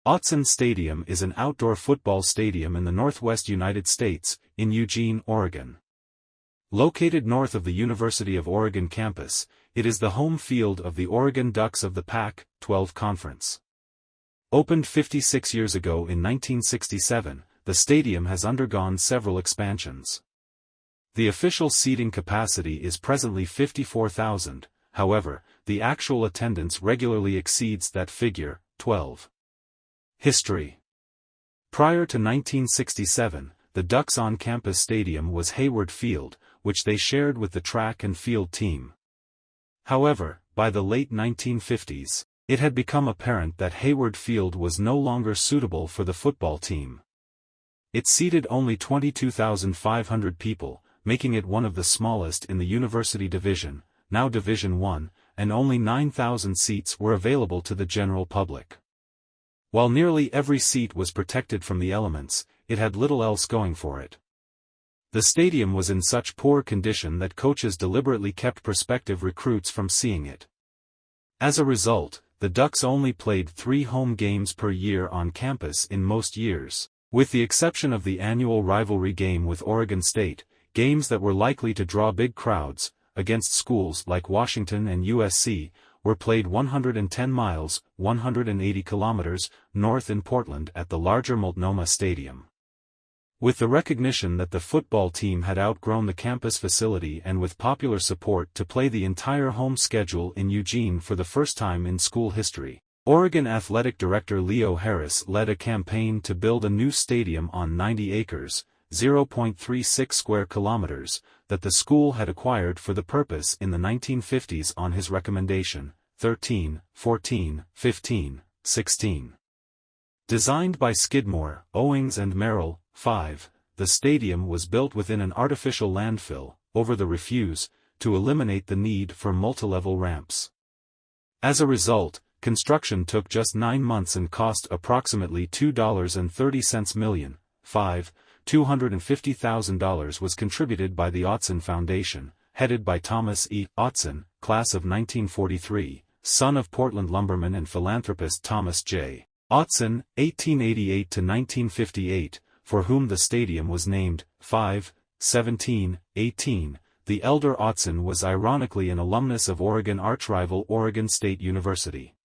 Autzen Stadium is an outdoor football stadium in the northwest United States, in Eugene, Oregon. Located north of the University of Oregon campus, it is the home field of the Oregon Ducks of the Pac-12 Conference. Opened 56 years ago in 1967, the stadium has undergone several expansions. The official seating capacity is presently 54,000, however, the actual attendance regularly exceeds that figure, 12. History. Prior to 1967, the Ducks' on-campus stadium was Hayward Field, which they shared with the track and field team. However, by the late 1950s, it had become apparent that Hayward Field was no longer suitable for the football team. It seated only 22,500 people, making it one of the smallest in the University Division, now Division I, and only 9,000 seats were available to the general public. While nearly every seat was protected from the elements, it had little else going for it. The stadium was in such poor condition that coaches deliberately kept prospective recruits from seeing it. As a result, the Ducks only played 3 home games per year on campus in most years, with the exception of the annual rivalry game with Oregon State. Games that were likely to draw big crowds, against schools like Washington and USC, were played 110 miles, 180 kilometers, north in Portland at the larger Multnomah Stadium. With the recognition that the football team had outgrown the campus facility and with popular support to play the entire home schedule in Eugene for the first time in school history, Oregon Athletic Director Leo Harris led a campaign to build a new stadium on 90 acres, 0.36 square kilometers, that the school had acquired for the purpose in the 1950s on his recommendation, 13, 14, 15, 16. Designed by Skidmore, Owings and Merrill, 5, the stadium was built within an artificial landfill, over the refuse, to eliminate the need for multilevel ramps. As a result, construction took just 9 months and cost approximately $2.30 million, $250,000 was contributed by the Autzen Foundation, headed by Thomas E. Autzen, class of 1943, son of Portland lumberman and philanthropist Thomas J. Autzen, 1888 to 1958, for whom the stadium was named. 1718. The elder Autzen was ironically an alumnus of Oregon archrival Oregon State University.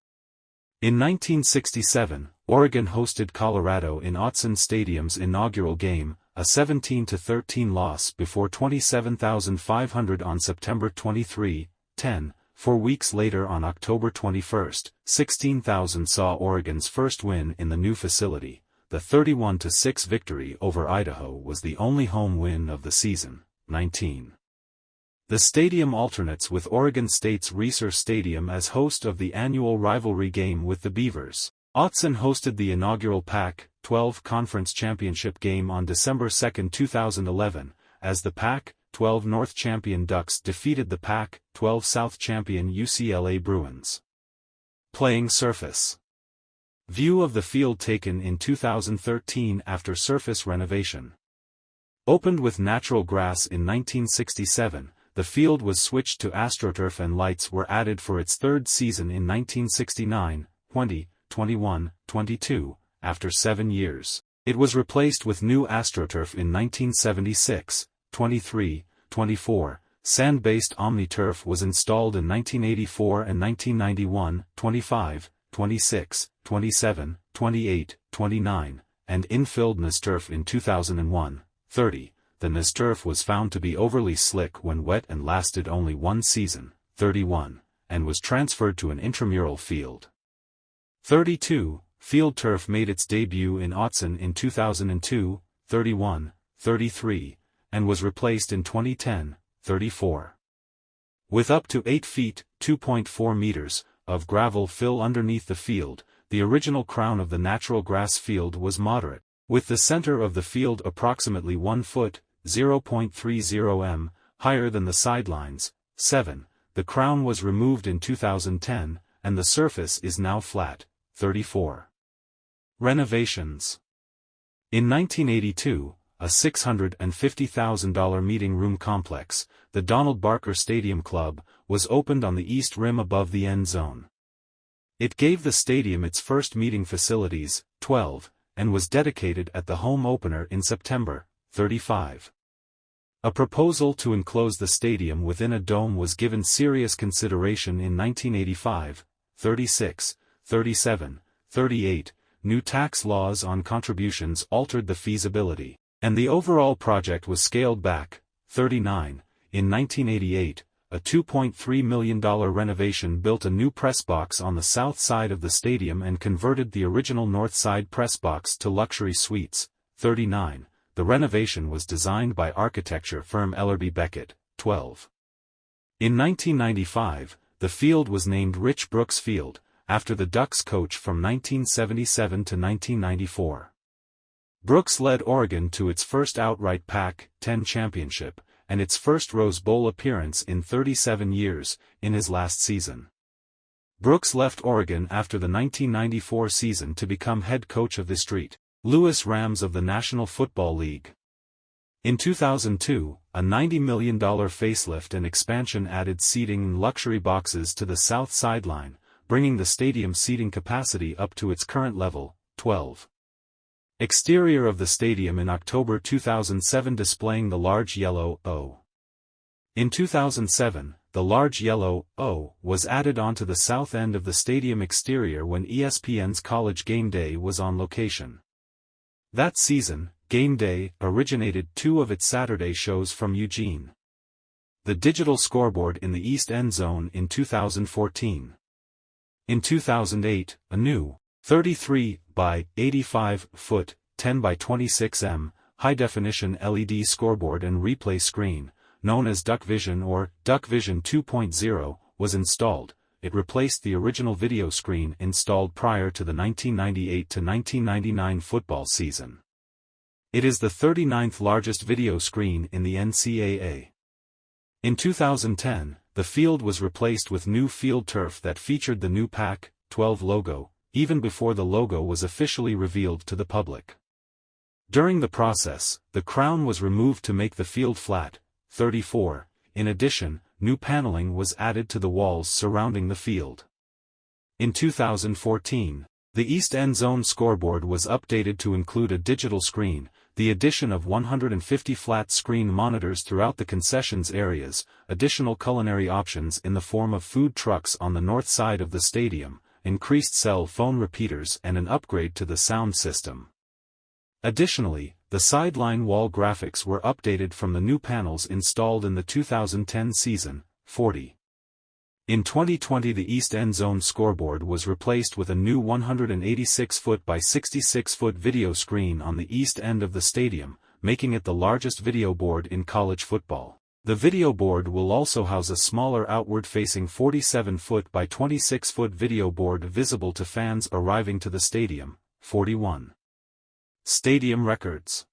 In 1967, Oregon hosted Colorado in Autzen Stadium's inaugural game, a 17-13 loss before 27,500 on September 23, 10. 4 weeks later on October 21, 16,000 saw Oregon's first win in the new facility. The 31-6 victory over Idaho was the only home win of the season. 19. The stadium alternates with Oregon State's Reser Stadium as host of the annual rivalry game with the Beavers. Autzen hosted the inaugural Pac-12 Conference Championship game on December 2, 2011, as the Pac-12 North champion Ducks defeated the Pac-12 South champion UCLA Bruins. Playing surface. View of the field taken in 2013 after surface renovation. Opened with natural grass in 1967, the field was switched to AstroTurf and lights were added for its third season in 1969, 20, 21, 22, after 7 years. It was replaced with new AstroTurf in 1976, 23, 24. Sand-based OmniTurf was installed in 1984 and 1991, 25, 26, 27, 28, 29, and infilled NasTurf in 2001, 30. The NasTurf was found to be overly slick when wet and lasted only 1 season, 31, and was transferred to an intramural field. 32. Field turf made its debut in Autzen in 2002, 31, 33, and was replaced in 2010, 34. With up to 8 feet, 2.4 meters, of gravel fill underneath the field, the original crown of the natural grass field was moderate, with the center of the field approximately 1 foot, 0.30 m, higher than the sidelines. 7. The crown was removed in 2010, and the surface is now flat. 34. Renovations. In 1982, a $650,000 meeting room complex, the Donald Barker Stadium Club, was opened on the east rim above the end zone. It gave the stadium its first meeting facilities, 12, and was dedicated at the home opener in September, 35. A proposal to enclose the stadium within a dome was given serious consideration in 1985, 36, 37, 38, new tax laws on contributions altered the feasibility, and the overall project was scaled back, 39. In 1988, a $2.3 million renovation built a new press box on the south side of the stadium and converted the original north side press box to luxury suites, 39. The renovation was designed by architecture firm Ellerbe Beckett, 12. In 1995, the field was named Rich Brooks Field, after the Ducks coach from 1977 to 1994. Brooks led Oregon to its first outright Pac-10 championship, and its first Rose Bowl appearance in 37 years, in his last season. Brooks left Oregon after the 1994 season to become head coach of the St. Louis Rams of the National Football League. In 2002, a $90 million facelift and expansion added seating and luxury boxes to the south sideline, bringing the stadium's seating capacity up to its current level, 12. Exterior of the stadium in October 2007 displaying the large yellow O. In 2007, the large yellow O was added onto the south end of the stadium exterior when ESPN's College GameDay was on location. That season, GameDay originated two of its Saturday shows from Eugene. The digital scoreboard in the East End Zone in 2014. In 2008, a new 33 by 85 foot, 10 by 26 m, high-definition LED scoreboard and replay screen, known as DuckVision or DuckVision 2.0, was installed. It replaced the original video screen installed prior to the 1998 to 1999 football season. It is the 39th largest video screen in the NCAA. In 2010, the field was replaced with new field turf that featured the new Pac-12 logo, even before the logo was officially revealed to the public. During the process, the crown was removed to make the field flat, 34. In addition, new paneling was added to the walls surrounding the field. In 2014, the East End Zone scoreboard was updated to include a digital screen, the addition of 150 flat-screen monitors throughout the concessions areas, additional culinary options in the form of food trucks on the north side of the stadium, increased cell phone repeaters and an upgrade to the sound system. Additionally, the sideline wall graphics were updated from the new panels installed in the 2010 season, 40. In 2020 the East End Zone scoreboard was replaced with a new 186-foot by 66-foot video screen on the east end of the stadium, making it the largest video board in college football. The video board will also house a smaller outward-facing 47-foot by 26-foot video board visible to fans arriving to the stadium, 41. Stadium records.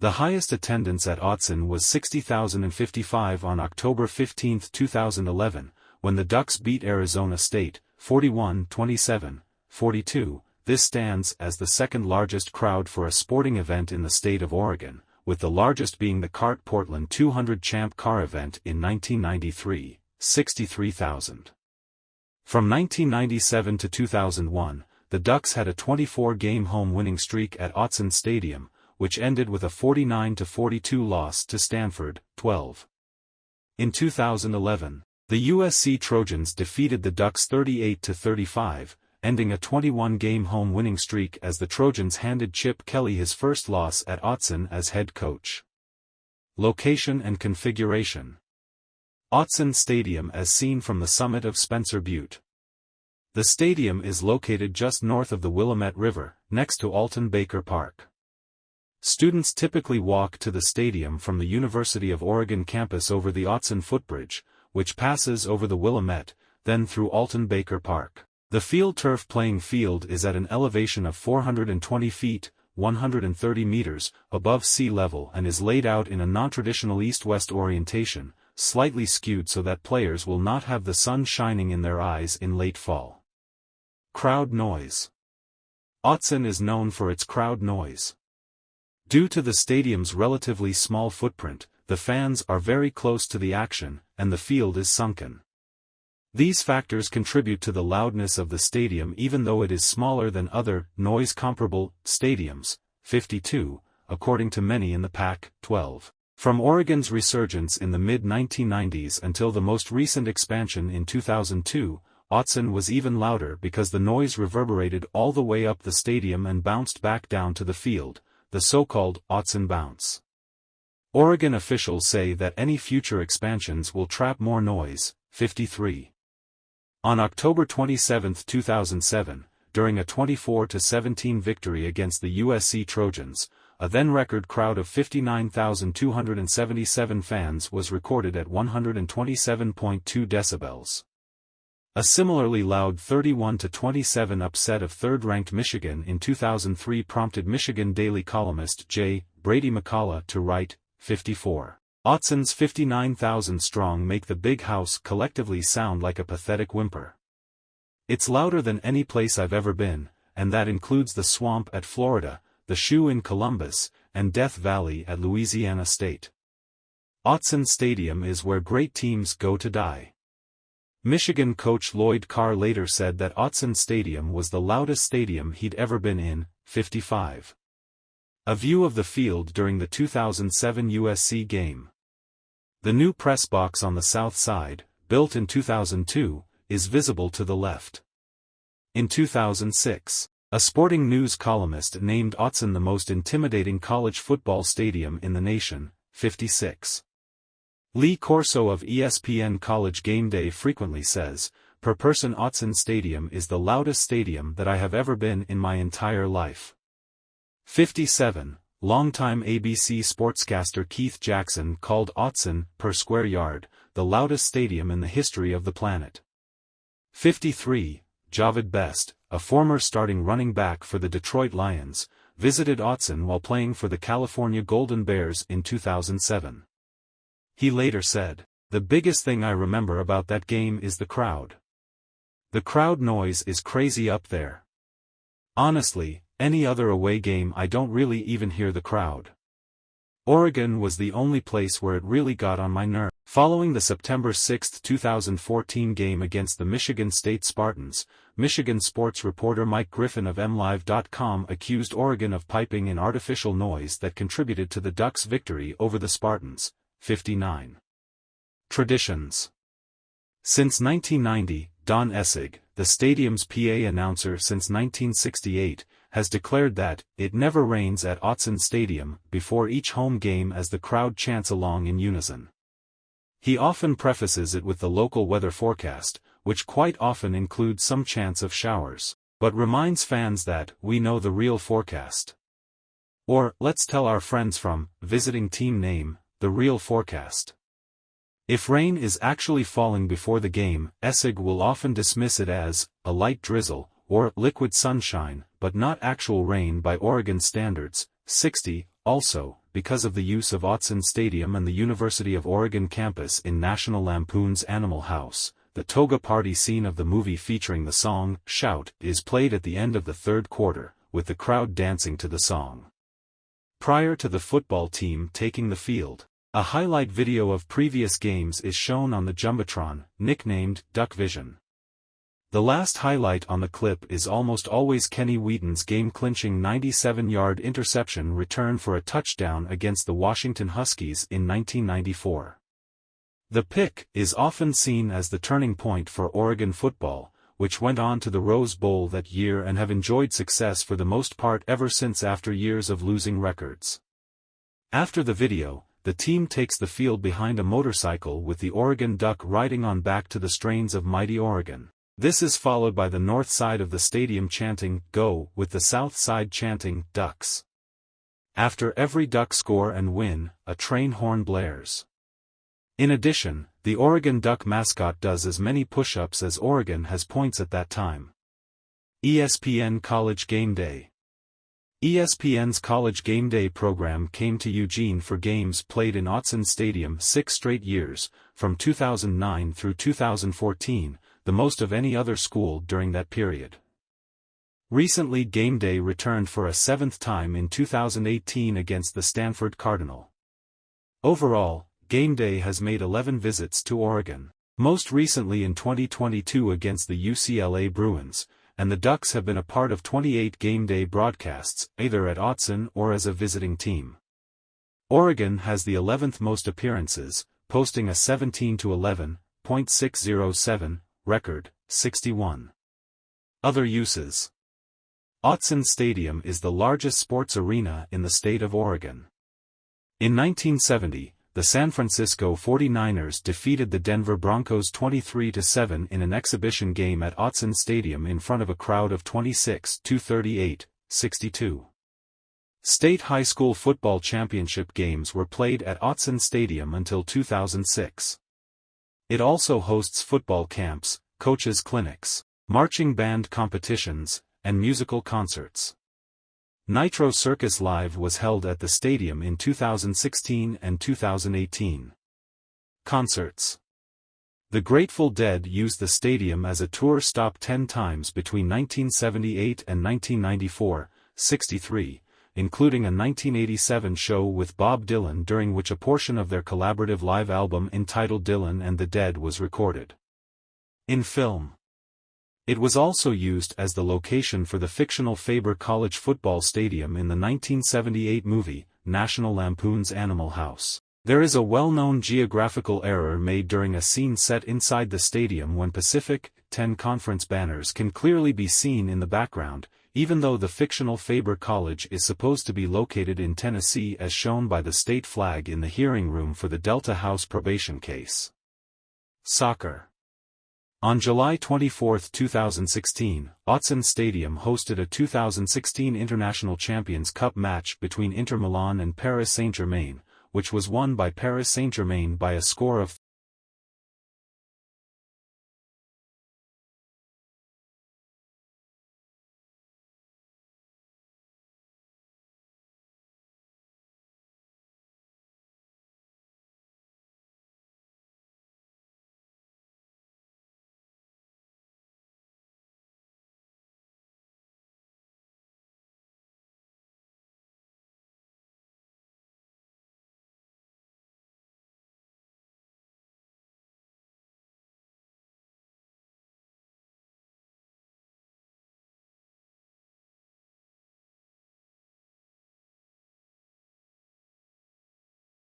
The highest attendance at Autzen was 60,055 on October 15, 2011, when the Ducks beat Arizona State, 41-27, 42. This stands as the second largest crowd for a sporting event in the state of Oregon, with the largest being the CART Portland 200 Champ Car event in 1993, 63,000. From 1997 to 2001, the Ducks had a 24-game home winning streak at Autzen Stadium, which ended with a 49-42 loss to Stanford, 12. In 2011, the USC Trojans defeated the Ducks 38-35, ending a 21-game home winning streak as the Trojans handed Chip Kelly his first loss at Autzen as head coach. Location and configuration. Autzen Stadium as seen from the summit of Spencer Butte. The stadium is located just north of the Willamette River, next to Alton Baker Park. Students typically walk to the stadium from the University of Oregon campus over the Autzen footbridge, which passes over the Willamette, then through Alton Baker Park. The field turf playing field is at an elevation of 420 feet, 130 meters, above sea level and is laid out in a non-traditional east-west orientation, slightly skewed so that players will not have the sun shining in their eyes in late fall. Crowd noise. Autzen is known for its crowd noise. Due to the stadium's relatively small footprint, the fans are very close to the action, and the field is sunken. These factors contribute to the loudness of the stadium even though it is smaller than other, noise-comparable, stadiums, 52, according to many in the Pac-12. From Oregon's resurgence in the mid-1990s until the most recent expansion in 2002, Autzen was even louder because the noise reverberated all the way up the stadium and bounced back down to the field, the so-called Autzen bounce. Oregon officials say that any future expansions will trap more noise, 53. On October 27, 2007, during a 24-17 victory against the USC Trojans, a then-record crowd of 59,277 fans was recorded at 127.2 decibels. A similarly loud 31-27 upset of third-ranked Michigan in 2003 prompted Michigan Daily columnist J. Brady McCullough to write, 54. Autzen's 59,000 strong make the big house collectively sound like a pathetic whimper. It's louder than any place I've ever been, and that includes the Swamp at Florida, the Shoe in Columbus, and Death Valley at Louisiana State. Autzen Stadium is where great teams go to die. Michigan coach Lloyd Carr later said that Autzen Stadium was the loudest stadium he'd ever been in, 55. A view of the field during the 2007 USC game. The new press box on the south side, built in 2002, is visible to the left. In 2006, a sporting news columnist named Autzen the most intimidating college football stadium in the nation, 56. Lee Corso of ESPN College GameDay frequently says, per person Autzen Stadium is the loudest stadium that I have ever been in my entire life. 57. Longtime ABC sportscaster Keith Jackson called Autzen, per square yard, the loudest stadium in the history of the planet. 53. Javid Best, a former starting running back for the Detroit Lions, visited Autzen while playing for the California Golden Bears in 2007. He later said, "The biggest thing I remember about that game is the crowd. The crowd noise is crazy up there. Honestly, any other away game I don't really even hear the crowd. Oregon was the only place where it really got on my nerve." Following the September 6, 2014 game against the Michigan State Spartans, Michigan sports reporter Mike Griffin of MLive.com accused Oregon of piping in artificial noise that contributed to the Ducks' victory over the Spartans, 59. Traditions. Since 1990, Don Essig, the stadium's PA announcer since 1968, has declared that it never rains at Autzen Stadium before each home game as the crowd chants along in unison. He often prefaces it with the local weather forecast, which quite often includes some chance of showers, but reminds fans that we know the real forecast. Or, let's tell our friends from visiting team name, the real forecast. If rain is actually falling before the game, Essig will often dismiss it as a light drizzle, or liquid sunshine, but not actual rain by Oregon standards. 60. Also, because of the use of Autzen Stadium and the University of Oregon campus in National Lampoon's Animal House, the toga party scene of the movie featuring the song, Shout, is played at the end of the third quarter, with the crowd dancing to the song. Prior to the football team taking the field, a highlight video of previous games is shown on the Jumbotron, nicknamed Duck Vision. The last highlight on the clip is almost always Kenny Wheaton's game-clinching 97-yard interception return for a touchdown against the Washington Huskies in 1994. The pick is often seen as the turning point for Oregon football, which went on to the Rose Bowl that year and have enjoyed success for the most part ever since after years of losing records. After the video, the team takes the field behind a motorcycle with the Oregon Duck riding on back to the strains of Mighty Oregon. This is followed by the north side of the stadium chanting, Go, with the south side chanting, Ducks. After every Duck score and win, a train horn blares. In addition, the Oregon Duck mascot does as many push-ups as Oregon has points at that time. ESPN College GameDay. ESPN's College GameDay program came to Eugene for games played in Autzen Stadium 6 straight years, from 2009 through 2014, the most of any other school during that period. Recently GameDay returned for a 7th time in 2018 against the Stanford Cardinal. Overall, GameDay has made 11 visits to Oregon. most recently in 2022 against the UCLA Bruins, and the Ducks have been a part of 28 GameDay broadcasts, either at Autzen or as a visiting team. Oregon has the 11th most appearances, posting a 17-11.607 record, 61. Other uses. Autzen Stadium is the largest sports arena in the state of Oregon. In 1970, the San Francisco 49ers defeated the Denver Broncos 23-7 in an exhibition game at Autzen Stadium in front of a crowd of 26,238,62. State high school football championship games were played at Autzen Stadium until 2006. It also hosts football camps, coaches' clinics, marching band competitions, and musical concerts. Nitro Circus Live was held at the stadium in 2016 and 2018. Concerts. The Grateful Dead used the stadium as a tour stop 10 times between 1978 and 1994, 63, including a 1987 show with Bob Dylan during which a portion of their collaborative live album entitled Dylan and the Dead was recorded. In film. It was also used as the location for the fictional Faber College football stadium in the 1978 movie, National Lampoon's Animal House. There is a well-known geographical error made during a scene set inside the stadium when Pacific 10 conference banners can clearly be seen in the background, even though the fictional Faber College is supposed to be located in Tennessee as shown by the state flag in the hearing room for the Delta House probation case. Soccer. On July 24, 2016, Autzen Stadium hosted a 2016 International Champions Cup match between Inter Milan and Paris Saint-Germain, which was won by Paris Saint-Germain by a score of